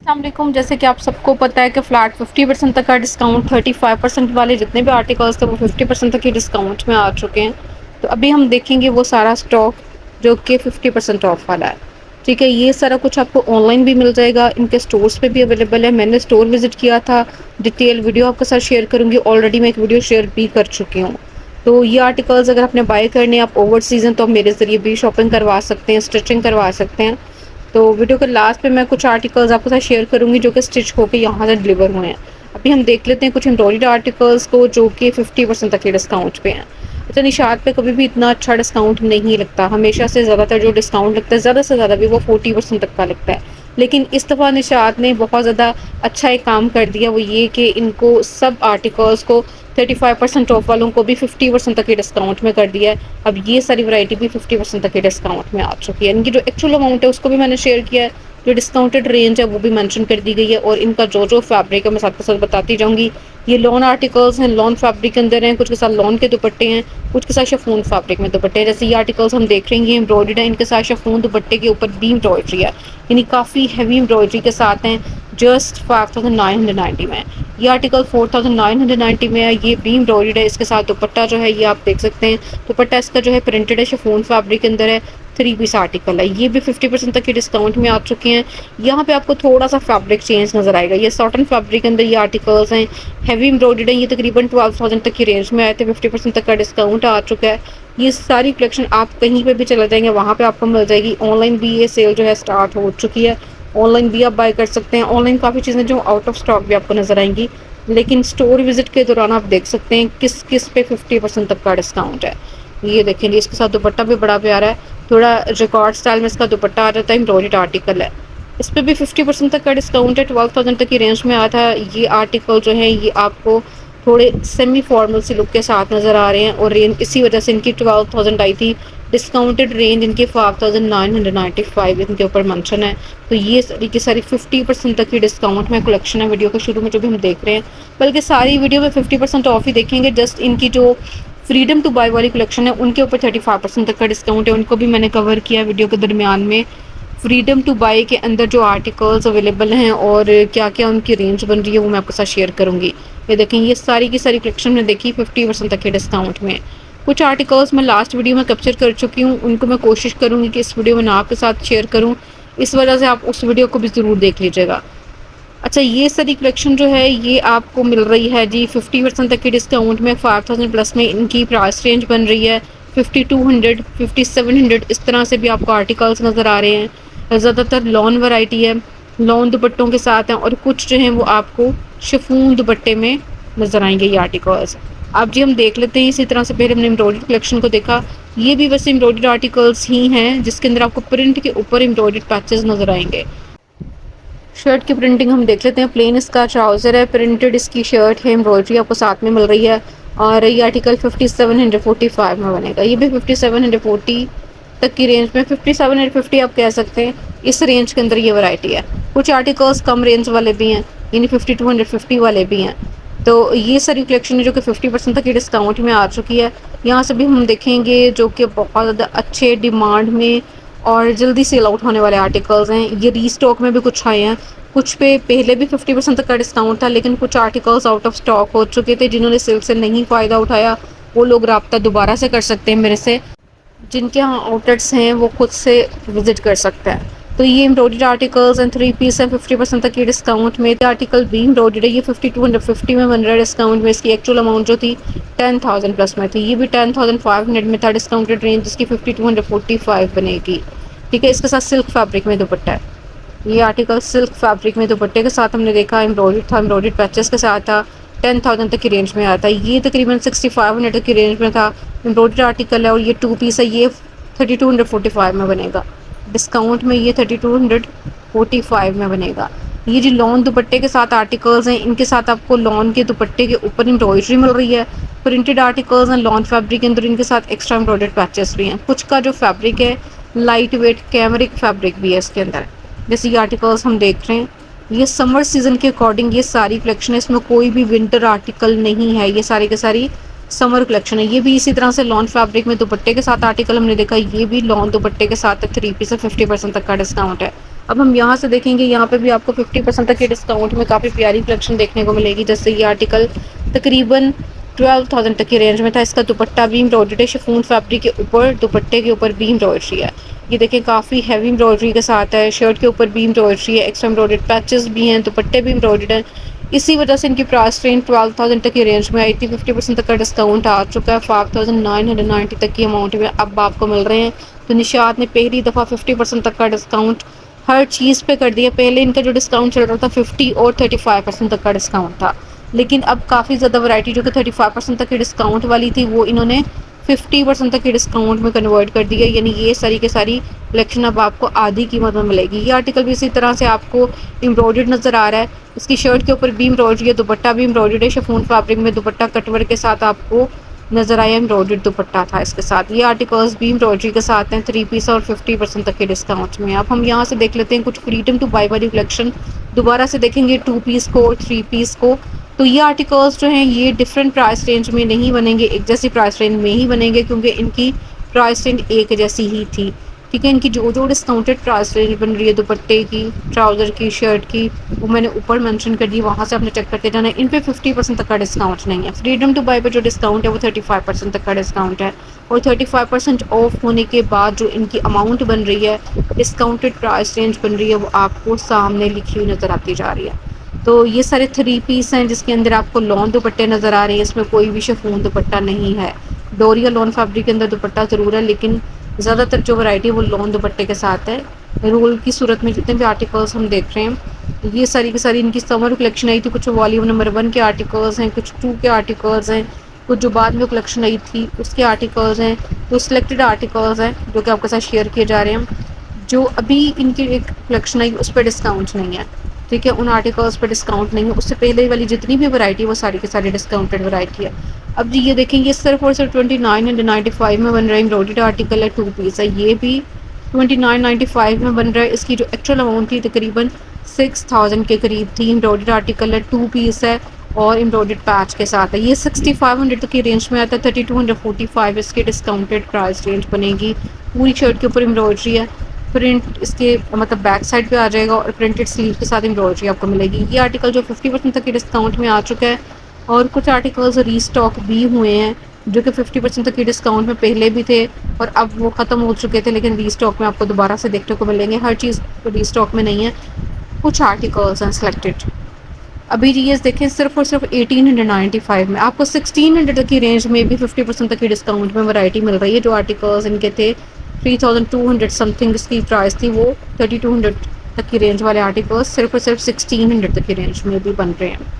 अस्सलामुअलैकुम। जैसे कि आप सबको पता है कि फ्लैट 50% तक का डिस्काउंट 35% वाले जितने भी आर्टिकल्स थे वो 50% तक के डिस्काउंट में आ चुके हैं। तो अभी हम देखेंगे वो सारा स्टॉक जो कि 50% ऑफ वाला है। ठीक है, ये सारा कुछ आपको ऑनलाइन भी मिल जाएगा, इनके स्टोर्स पे भी अवेलेबल है। मैंने स्टोर विजिट किया था, डिटेल वीडियो आपके साथ शेयर करूँगी। ऑलरेडी मैं एक वीडियो शेयर भी कर चुकी हूँ। तो ये आर्टिकल्स अगर आपने बाय करने आप ओवरसीज़ हैं तो आप मेरे ज़रिए भी शॉपिंग करवा सकते हैं, स्टिचिंग करवा सकते हैं। तो वीडियो के लास्ट पे मैं कुछ आर्टिकल्स आपके साथ शेयर करूँगी जो कि स्टिच होके यहाँ से डिलीवर हुए हैं। अभी हम देख लेते हैं कुछ एम्ब्रॉयडर्ड आर्टिकल्स को जो कि 50% तक के डिस्काउंट पे हैं। अच्छा, निशात पे कभी भी इतना अच्छा डिस्काउंट नहीं लगता, हमेशा से ज़्यादातर जो डिस्काउंट लगता है ज़्यादा से ज़्यादा भी वो 40% तक का लगता है। लेकिन इस दफ़ा निशात ने बहुत ज़्यादा अच्छा एक काम कर दिया, वो ये कि इनको सब आर्टिकल्स को 35% ऑफ वालों को भी 50% तक के डिस्काउंट में कर दिया है। अब ये सारी वैरायटी भी 50% तक के डिस्काउंट में आ चुकी है। इनकी जो एक्चुअल अमाउंट है उसको भी मैंने शेयर किया है, जो डिस्काउंटेड रेंज है वो भी मेंशन कर दी गई है, और इनका जो फैब्रिक है मैं साथ के साथ बताती जाऊँगी। ये लॉन आर्टिकल्स हैं, लॉन फैब्रिक के अंदर हैं, कुछ के साथ लॉन के दुपट्टे हैं, कुछ के साथ शिफॉन फैब्रिक में दुपट्टे हैं। जैसे ये आर्टिकल्स हम देख रहे हैं ये एम्ब्रॉयडर्ड है, इनके साथ शिफॉन दुपट्टे के ऊपर भी एम्ब्रॉयडरी है, यानी काफ़ी हैवी एम्ब्रॉयडरी के साथ हैं। जस्ट 5990 में ये आर्टिकल 4990 में है। ये भी एम्ब्रॉयडर्ड है, इसके साथ दुपट्टा जो है ये आप देख सकते हैं। दुपट्टा इसका जो है प्रिंटेड है, शिफॉन फैब्रिक के अंदर है। 3 पीस आर्टिकल है, ये भी 50% तक के डिस्काउंट में आ चुके हैं। यहाँ पे आपको थोड़ा सा फैब्रिक चेंज नजर आएगा। ये कॉटन फैब्रिक के अंदर ये आर्टिकल्स हैं, हैवी एम्ब्रॉयडर्ड है। ये तकरीबन 12,000 तक की रेंज में आए थे, 50% तक का डिस्काउंट आ चुका है। ये सारी कलेक्शन आप कहीं पे भी चले जाएंगे वहाँ पे आपको मिल जाएगी। ऑनलाइन भी ये सेल जो है स्टार्ट हो चुकी है, ऑनलाइन भी आप बाय कर सकते हैं। ऑनलाइन काफ़ी चीज़ें जो आउट ऑफ स्टॉक भी आपको नजर आएंगी, लेकिन स्टोर विजिट के दौरान आप देख सकते हैं किस किस पे 50% तक का डिस्काउंट है। ये देखेंगे, इसके साथ दुपट्टा भी बड़ा प्यारा है, थोड़ा रिकॉर्ड स्टाइल में इसका दुपट्टा आ जाता है, एम्ब्रॉयडर्ड आर्टिकल है। इस पे भी 50% तक का डिस्काउंट है, 12,000 तक की रेंज में आया था। ये आर्टिकल जो है ये आपको थोड़े सेमी फॉर्मल सी लुक के साथ नज़र आ रहे हैं, और रेंज इसी वजह से इनकी 12,000 आई थी। डिस्काउंटेड रेंज इनकी 5,995 इनके ऊपर मेंशन है। तो ये सारी की सारी 50% तक की डिस्काउंट में कलेक्शन है वीडियो के शुरू में जो भी हम देख रहे हैं, बल्कि सारी वीडियो में 50% ऑफ ही देखेंगे। जस्ट इनकी जो फ्रीडम टू बाय वाली कलेक्शन है उनके ऊपर 35% तक का डिस्काउंट है, उनको भी मैंने कवर किया वीडियो के दरमियान में। फ्रीडम टू बाय के अंदर जो आर्टिकल्स अवेलेबल हैं और क्या क्या उनकी रेंज बन रही है वो मैं आपके साथ शेयर करूंगी। ये देखें, ये सारी की सारी कलेक्शन में देखी 50% तक के डिस्काउंट में। कुछ आर्टिकल्स मैं लास्ट वीडियो में कैप्चर कर चुकी हूँ, उनको मैं कोशिश करूँगी कि इस वीडियो में ना आपके साथ शेयर करूँ, इस वजह से आप उस वीडियो को भी ज़रूर देख लीजिएगा। अच्छा, ये सारी कलेक्शन जो है ये आपको मिल रही है जी 50% तक के डिस्काउंट में। 5000 प्लस में इनकी प्राइस रेंज बन रही है। 5200, 5700 इस तरह से भी आपको आर्टिकल्स नज़र आ रहे हैं। ज़्यादातर लॉन वैरायटी है, लॉन दुपट्टों के साथ हैं, और कुछ जो हैं वो आपको शिफॉन दुपट्टे में नज़र आएंगे ये आर्टिकल्स। अब जी हम देख लेते हैं, इसी तरह से पहले हमने एम्ब्रॉयडर्ड कलेक्शन को देखा। ये भी वैसे एम्ब्रॉयडर्ड आर्टिकल्स ही हैं जिसके अंदर आपको प्रिंट के ऊपर एम्ब्रॉयडर्ड पैचेस नज़र आएंगे। शर्ट की प्रिंटिंग हम देख लेते हैं। प्लेन इसका ट्राउज़र है, प्रिंटेड इसकी शर्ट है, एम्ब्रॉयडरी आपको साथ में मिल रही है, और ये आर्टिकल 5745 में बनेगा। ये भी 5740 तक की रेंज में, 5750 आप कह सकते हैं, इस रेंज के अंदर ये वैरायटी है। कुछ आर्टिकल्स कम रेंज वाले भी हैं, यानी 5250 वाले भी हैं। तो ये सारी कलेक्शन है जो कि 50% तक की डिस्काउंट में आ चुकी है। यहाँ से भी हम देखेंगे जो कि बहुत ज़्यादा अच्छे डिमांड में और जल्दी सेल आउट होने वाले आर्टिकल्स हैं। ये रीस्टॉक में भी कुछ आए हैं, कुछ पे पहले भी 50% तक का डिस्काउंट था, लेकिन कुछ आर्टिकल्स आउट ऑफ स्टॉक हो चुके थे। जिन्होंने सेल से नहीं फ़ायदा उठाया वो लोग रब्ता दोबारा से कर सकते हैं मेरे से। जिनके यहाँ आउटलेट्स हैं वो खुद से विजिट कर सकते हैं। तो ये एम्ब्रॉयडर्ड आर्टिकल्स एंड 3 पीस हैं 50% तक की डिस्काउंट में। आर्टिकल भी एम्ब्रॉयडर्ड है, ये 5250 में बन रहा है डिस्काउंट में। इसकी एक्चुअल अमाउंट जो थी 10,000 प्लस में थी, ये भी 10,500 में था। डिस्काउंटेड रेंज इसकी 5245 बनेगी। ठीक है, इसके साथ सिल्क फैब्रिक में दुपट्टा है। ये आर्टिकल सिल्क फैब्रिक में दुपट्टे के साथ हमने देखा, एम्ब्रॉयडर्ड था, एम्ब्रॉयडर्ड पैचेस के साथ था। 10,000 तक की रेंज में आता है। ये तकरीबन 6500 तक की रेंज में था। एम्ब्रॉयडर्ड आर्टिकल है, और ये 2 पीस है। ये 3245 में बनेगा। डिस्काउंट में ये 3245 में बनेगा। ये जो लॉन दुपट्टे के साथ आर्टिकल्स हैं, इनके साथ आपको लॉन के दुपट्टे के ऊपर एम्ब्रॉयडरी मिल रही है। प्रिंटेड आर्टिकल्स हैं लॉन फैब्रिक के अंदर, इनके साथ एक्स्ट्रा एम्ब्रॉयडर्ड पैचेस भी हैं। कुछ का जो फैब्रिक है लाइट वेट कैमरिक फैब्रिक भी है इसके अंदर। जैसे ये आर्टिकल्स हम देख रहे हैं, ये समर सीजन के अकॉर्डिंग ये सारी कलेक्शन है, इसमें कोई भी विंटर आर्टिकल नहीं है, ये सारी के सारी समर कलेक्शन है। ये भी इसी तरह से लॉन फैब्रिक में दुपट्टे के साथ आर्टिकल हमने देखा, ये भी लॉन दुपट्टे के साथ 3 पीस 50% तक का डिस्काउंट है। अब हम यहाँ से देखेंगे, यहाँ पे भी आपको 50% तक के डिस्काउंट में काफ़ी प्यारी कलेक्शन देखने को मिलेगी। जैसे ये आर्टिकल तकरीबन 12,000 तक की रेंज में था। इसका दुपट्टा भी एम्ब्रॉयडर्ड है, शिफॉन फैब्रिक के ऊपर दुपट्टे के ऊपर भी एम्ब्रॉयडरी है। ये देखिए काफ़ी हैवी एम्ब्रॉयडरी के साथ है, शर्ट के ऊपर भी एम्ब्रॉयडरी है, एक्स्ट्रा एम्ब्रॉयडर्ड पैचेस भी हैं, दुपट्टे भी एम्ब्रॉयडर्ड हैं। इसी वजह से इनकी प्राइस रेंज 12,000 तक की रेंज में आई थी। 50% तक का डिस्काउंट आ चुका है, 5,990 तक की अमाउंट में अब आपको मिल रहे हैं। तो निशात ने पहली दफ़ा 50% तक का डिस्काउंट हर चीज़ पे कर दिया। पहले इनका जो डिस्काउंट चल रहा था 50 और 35% तक का डिस्काउंट था, लेकिन अब काफ़ी ज़्यादा वैरायटी जो कि 35% तक की डिस्काउंट वाली थी वो इन्होंने 50% तक के डिस्काउंट में कन्वर्ट कर दिया। यानी ये सारी के सारी कलेक्शन अब आपको आधी कीमत में मिलेगी। ये आर्टिकल भी इसी तरह से आपको एम्ब्रॉयडर्ड नज़र आ रहा है। इसकी शर्ट के ऊपर भी एम्ब्रॉयडरी है, दुपट्टा भी एम्ब्रॉयडर्ड है, शिफॉन फैब्रिक में दुपट्टा कटवर्क के साथ आपको नज़र आया, एम्ब्रॉयडर्ड दुपट्टा था इसके साथ। ये आर्टिकल्स भी एम्ब्रॉयडरी के साथ हैं, 3 पीस और 50% तक के डिस्काउंट में। अब हम यहाँ से देख लेते हैं कुछ फ्रीडम टू बाय वाली कलेक्शन। दोबारा से देखेंगे 2 पीस को और 3 पीस को। तो ये आर्टिकल्स जो हैं ये डिफरेंट प्राइस रेंज में नहीं बनेंगे, एक जैसी प्राइस रेंज में ही बनेंगे, क्योंकि इनकी प्राइस रेंज एक जैसी ही थी। ठीक है, इनकी जो जो डिस्काउंटेड प्राइस रेंज बन रही है दुपट्टे की, ट्राउज़र की, शर्ट की, वो मैंने ऊपर मेंशन कर दी, वहाँ से आपने चेक करते जाना है। इन पे 50% तक का डिस्काउंट नहीं है। फ्रीडम टू बाय पे जो डिस्काउंट है वो 35% तक का डिस्काउंट है, और 35% ऑफ होने के बाद जो इनकी अमाउंट बन रही है, डिस्काउंटेड प्राइस रेंज बन रही है, वो आपको सामने लिखी हुई नज़र आती जा रही है। तो ये सारे 3 पीस हैं जिसके अंदर आपको लॉन दुपट्टे नज़र आ रहे हैं। इसमें कोई भी शिफॉन दुपट्टा नहीं है। डोरिया लॉन फैब्रिक के अंदर दुपट्टा ज़रूर है, लेकिन ज़्यादातर जो वैरायटी है वो लॉन दुपट्टे के साथ है। रोल की सूरत में जितने भी आर्टिकल्स हम देख रहे हैं, ये सारी की सारी इनकी समर कलेक्शन आई थी। कुछ वॉल्यूम नंबर 1 के आर्टिकल्स हैं, कुछ 2 के आर्टिकल्स हैं, कुछ जो बाद में कलेक्शन आई थी उसके आर्टिकल्स हैं, कुछ सिलेक्टेड आर्टिकल्स हैं जो कि आपके साथ शेयर किए जा रहे हैं। जो अभी इनकी एक कलेक्शन आई उस पर डिस्काउंट नहीं है। ठीक है, उन आर्टिकल्स पर डिस्काउंट नहीं है। उससे पहले वाली जितनी भी वैरायटी वो सारी की सारी डिस्काउंटेड वैरायटी है। अब जी ये देखें, ये सिर्फ और सिर्फ 2995 में बन रहा है। एम्ब्रॉयडर्ड आर्टिकल है, 2 पीस है। ये भी 2995 में बन रहा है। इसकी जो एक्चुअल अमाउंट थी तकरीबन 6000 के करीब थी। एम्ब्रॉयडर्ड आर्टिकल है, 2 पीस है और एम्ब्रॉयडर्ड पैच के साथ है। ये 6500 तक की रेंज में आता है। 3245 इसकी डिस्काउंटेड प्राइस रेंज बनेगी। पूरी शर्ट के ऊपर एम्ब्रॉयडरी है, प्रिंट इसके मतलब बैक साइड पे आ जाएगा और प्रिंटेड स्लीव के साथ एम्ब्रॉयडरी आपको मिलेगी। ये आर्टिकल जो 50% तक के डिस्काउंट में आ चुका है, और कुछ आर्टिकल्स रीस्टॉक भी हुए हैं जो कि 50% तक के डिस्काउंट में पहले भी थे और अब वो ख़त्म हो चुके थे, लेकिन रीस्टॉक में आपको दोबारा से देखने को मिलेंगे। हर चीज़ रीस्टॉक में नहीं है, कुछ आर्टिकल्स हैं सिलेक्टेड। अभी ये देखें, सिर्फ और सिर्फ 1895 में आपको 1600 तक की रेंज में भी 50% तक की डिस्काउंट में वैरायटी मिल रही है। जो आर्टिकल्स इनके थे 3200 समथिंग इसकी प्राइस थी, वो 3200 तक की रेंज वाले आर्टिकल्स सिर्फ और सिर्फ 1600 तक की रेंज में भी बन रहे हैं।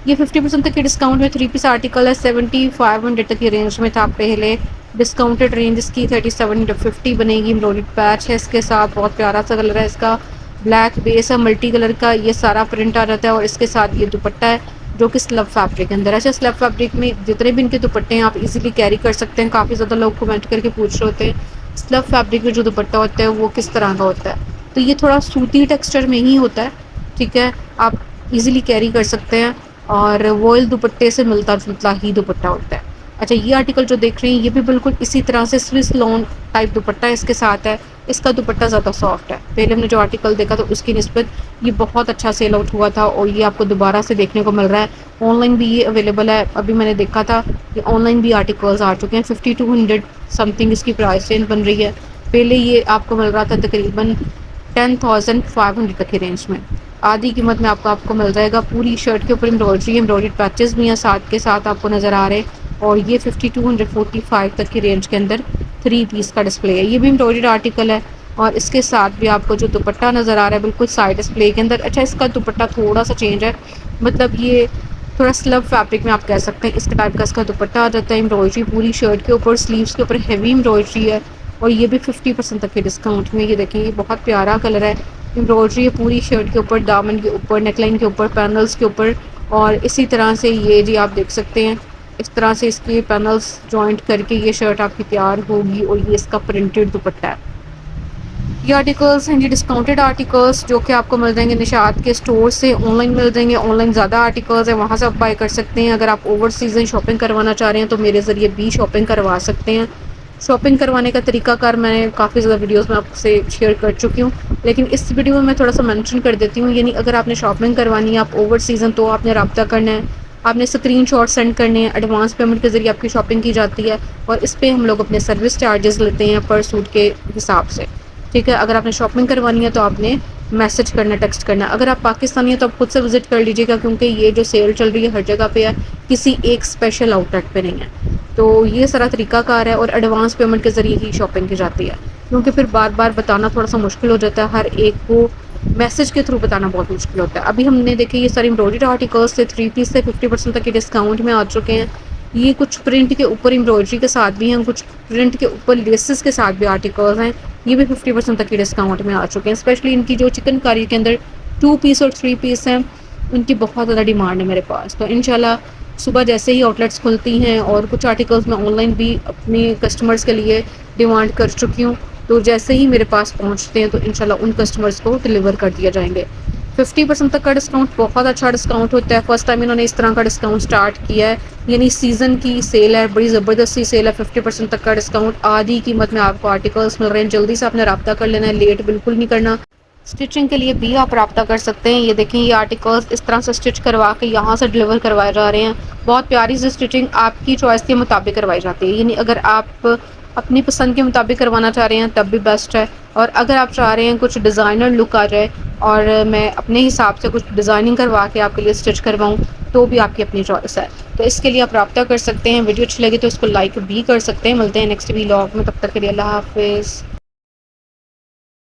ये 50% तक के डिस्काउंट में 3 पीस आर्टिकल है, 7500 तक की रेंज में था पहले। डिस्काउंटेड रेंज इसकी 3750 बनेगी। एम्ब्रॉयडर्ड पैच है इसके साथ, बहुत प्यारा सा कलर है इसका, ब्लैक बेस है मल्टी कलर का, ये सारा प्रिंट आ जाता है। और इसके साथ ये दुपट्टा है जो कि स्लब फैब्रिक के अंदर है। अच्छा, स्लब फैब्रिक में जितने भी इनके दुपट्टे हैं आप इजीली कैरी कर सकते हैं। काफ़ी ज़्यादा लोग कमेंट करके पूछ रहे होते हैं स्लब फैब्रिक में जो दुपट्टा होता है वो किस तरह का होता है। तो ये थोड़ा सूती टेक्सचर में ही होता है। ठीक है, आप इजीली कैरी कर सकते हैं और वॉयल दुपट्टे से मिलता जुलता ही दुपट्टा होता है। अच्छा, ये आर्टिकल जो देख रहे हैं ये भी बिल्कुल इसी तरह से स्विस लॉन टाइप दुपट्टा इसके साथ है। इसका दुपट्टा ज़्यादा सॉफ्ट है। पहले हमने जो आर्टिकल देखा तो उसकी निस्बत ये बहुत अच्छा सेल आउट हुआ था और ये आपको दोबारा से देखने को मिल रहा है। ऑनलाइन भी ये अवेलेबल है। अभी मैंने देखा था कि ऑनलाइन भी आर्टिकल्स आ चुके हैं। 5200 समथिंग इसकी प्राइस रेंज बन रही है। पहले ये आपको मिल रहा था तकरीबन 10,500 तक की रेंज में। आधी कीमत में आपको मिल जाएगा। पूरी शर्ट के ऊपर एम्ब्रॉयडर्ड पैचेस भी हैं साथ के साथ आपको नज़र आ रहे हैं। और ये 5245 तक की रेंज के अंदर 3 पीस का डिस्प्ले है। ये भी एम्ब्रॉयडर्ड आर्टिकल है और इसके साथ भी आपको जो दुपट्टा नज़र आ रहा है बिल्कुल साइड डिस्प्ले के अंदर। अच्छा, इसका दुपट्टा थोड़ा सा चेंज है, मतलब ये थोड़ा स्लब फैब्रिक में आप कह सकते हैं। इसके टाइप का इसका दुपट्टा आ जाता है। एम्ब्रॉयडरी पूरी शर्ट के ऊपर, स्लीव्स के ऊपर हैवी एम्ब्रॉयडरी है और ये भी 50% तक के डिस्काउंट में। ये देखें, ये बहुत प्यारा कलर है। एम्ब्रॉयडरी है पूरी शर्ट के ऊपर, दामन के ऊपर, नेकलाइन के ऊपर, पैनल्स के ऊपर। और इसी तरह से ये जी आप देख सकते हैं इस तरह से इसके पैनल्स जॉइंट करके ये शर्ट आपकी तैयार होगी और ये इसका प्रिंटेड दुपट्टा है। ये आर्टिकल्स हैं जी डिस्काउंटेड आर्टिकल्स जो कि आपको मिल जाएंगे निशात के स्टोर से। ऑनलाइन मिल जाएंगे, ऑनलाइन ज़्यादा आर्टिकल्स हैं, वहाँ से आप बाय कर सकते हैं। अगर आप ओवर सीज़न शॉपिंग करवाना चाह रहे हैं तो मेरे ज़रिए भी शॉपिंग करवा सकते हैं। शॉपिंग करवाने का तरीकाकार मैंने काफ़ी ज़्यादा वीडियोस में आपसे शेयर कर चुकी हूँ। लेकिन इस वीडियो में मैं थोड़ा सा मेंशन कर देती हूँ, यानी अगर आपने शॉपिंग करवानी है आप ओवर सीज़न, तो आपने रब्ता करना है, आपने स्क्रीनशॉट सेंड करने हैं, एडवांस पेमेंट के ज़रिए आपकी शॉपिंग की जाती है और इस पे हम लोग अपने सर्विस चार्जेस लेते हैं पर सूट के हिसाब से। ठीक है, अगर आपने शॉपिंग करवानी है तो आपने मैसेज करना, टेक्स्ट करना। अगर आप पाकिस्तानी हैं तो आप खुद से विज़िट कर लीजिएगा, क्योंकि ये जो सेल चल रही है हर जगह पे है, किसी एक स्पेशल आउटलेट पे नहीं है। तो ये सारा तरीक़ाकार है और एडवांस पेमेंट के ज़रिए ही शॉपिंग की जाती है, क्योंकि फिर बार-बार बताना थोड़ा सा मुश्किल हो जाता है, हर एक को मैसेज के थ्रू बताना बहुत मुश्किल होता है। अभी हमने देखे ये सारे एम्ब्रॉयडरी आर्टिकल्स थे, 3 पीस से 50% तक के डिस्काउंट में आ चुके हैं। ये कुछ प्रिंट के ऊपर एम्ब्रॉयडरी के साथ भी हैं, कुछ प्रिंट के ऊपर लेसेस के साथ भी आर्टिकल्स हैं, ये भी 50% तक के डिस्काउंट में आ चुके हैं। स्पेशली इनकी जो चिकनकारी के अंदर 2 पीस और 3 पीस हैं, उनकी बहुत ज़्यादा डिमांड है मेरे पास। तो इंशाल्लाह सुबह जैसे ही आउटलेट्स खुलती हैं, और कुछ आर्टिकल्स मैं ऑनलाइन भी अपने कस्टमर्स के लिए डिमांड कर चुकी हूँ, तो जैसे ही मेरे पास पहुँचते हैं तो इंशाल्लाह उन कस्टमर्स को डिलीवर कर दिया जाएंगे। 50% तक का डिस्काउंट बहुत अच्छा डिस्काउंट होता है। फर्स्ट टाइम इन्होंने इस तरह का डिस्काउंट स्टार्ट किया है, यानी सीज़न की सेल है, बड़ी ज़बरदस्ती सेल है। 50% तक का डिस्काउंट, आधी कीमत में आपको आर्टिकल्स मिल रहे हैं। जल्दी से आपने रब्ता कर लेना है, लेट बिल्कुल नहीं करना। स्टिचिंग के लिए भी आप रब्ता कर सकते हैं। ये देखें, ये आर्टिकल्स इस तरह से स्टिच करवा के यहाँ से डिलीवर करवाए जा रहे हैं। बहुत प्यारी सी स्टिचिंग आपकी चॉइस के मुताबिक करवाई जाती है, यानी अगर आप अपनी पसंद के मुताबिक करवाना चाह रहे हैं तब भी बेस्ट है, और अगर आप चाह रहे हैं कुछ डिज़ाइनर लुक आ जाए और मैं अपने हिसाब से कुछ डिज़ाइनिंग करवा के आपके लिए स्टिच करवाऊँ, तो भी आपकी अपनी चॉइस है। तो इसके लिए आप रब्ता कर सकते हैं। वीडियो अच्छी लगी तो उसको लाइक भी कर सकते हैं। मिलते हैं नेक्स्ट व्लॉग में, तब तक के लिए अल्लाह हाफ़िज़।